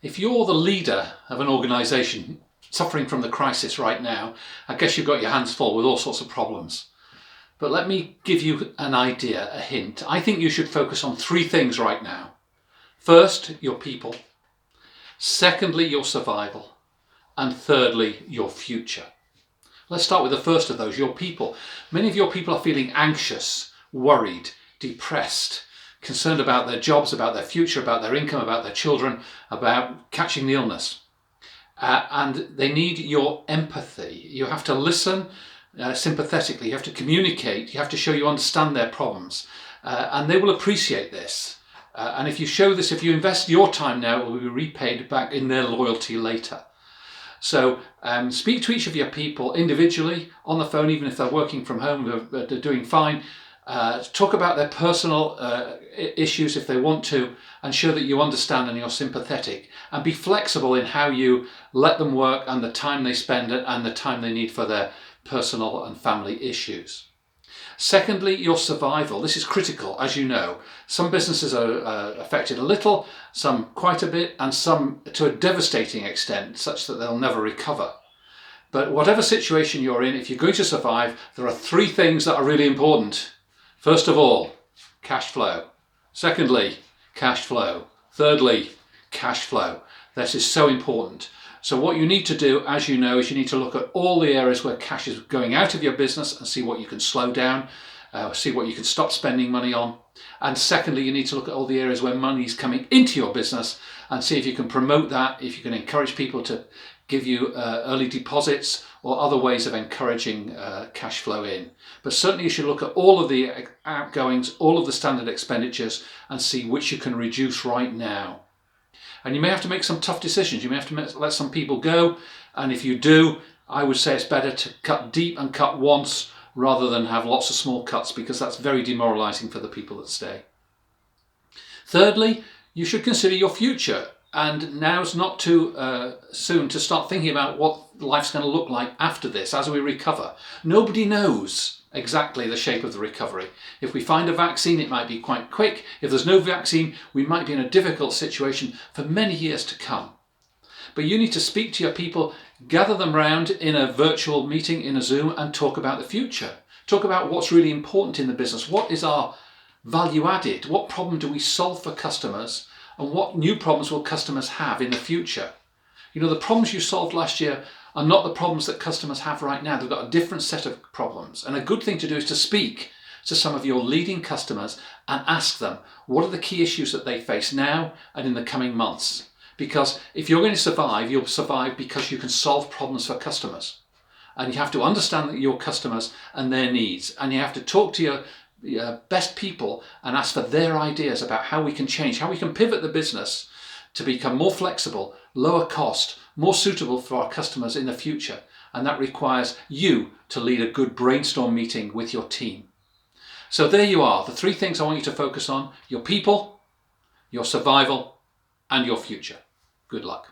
If you're the leader of an organisation suffering from the crisis right now, I guess you've got your hands full with all sorts of problems. But let me give you an idea, a hint. I think you should focus on three things right now. First, your people. Secondly, your survival. And thirdly, your future. Let's start with the first of those, your people. Many of your people are feeling anxious, worried, depressed, concerned about their jobs, about their future, about their income, about their children, about catching the illness. And they need your empathy. You have to listen sympathetically, you have to communicate, you have to show you understand their problems. And they will appreciate this. And if you show this, if you invest your time now, it will be repaid back in their loyalty later. So speak to each of your people individually, on the phone, even if they're working from home, they're doing fine. Talk about their personal issues if they want to, and show that you understand and you're sympathetic. And be flexible in how you let them work and the time they spend and the time they need for their personal and family issues. Secondly, your survival. This is critical, as you know. Some businesses are affected a little, some quite a bit, and some to a devastating extent, such that they'll never recover. But whatever situation you're in, if you're going to survive, there are three things that are really important. First of all, cash flow. Secondly, cash flow. Thirdly, cash flow. This is so important. So what you need to do, as you know, is you need to look at all the areas where cash is going out of your business and see what you can slow down, see what you can stop spending money on. And secondly, you need to look at all the areas where money is coming into your business and see if you can promote that, if you can encourage people to give you early deposits or other ways of encouraging cash flow in. But certainly you should look at all of the outgoings, all of the standard expenditures, and see which you can reduce right now. And you may have to make some tough decisions. You may have to let some people go. And if you do, I would say it's better to cut deep and cut once rather than have lots of small cuts, because that's very demoralizing for the people that stay. Thirdly, you should consider your future. And now's not too soon to start thinking about what life's going to look like after this, as we recover. Nobody knows exactly the shape of the recovery. If we find a vaccine, it might be quite quick. If there's no vaccine, we might be in a difficult situation for many years to come. But you need to speak to your people, gather them round in a virtual meeting, in a Zoom, and talk about the future. Talk about what's really important in the business. What is our value added? What problem do we solve for customers? And what new problems will customers have in the future? You know, the problems you solved last year are not the problems that customers have right now. They've got a different set of problems. And a good thing to do is to speak to some of your leading customers and ask them, what are the key issues that they face now and in the coming months? Because if you're going to survive, you'll survive because you can solve problems for customers. And you have to understand your customers and their needs. And you have to talk to your best people and ask for their ideas about how we can change, how we can pivot the business to become more flexible, lower cost, more suitable for our customers in the future. And that requires you to lead a good brainstorm meeting with your team. So there you are, the three things I want you to focus on: your people, your survival, and your future. Good luck.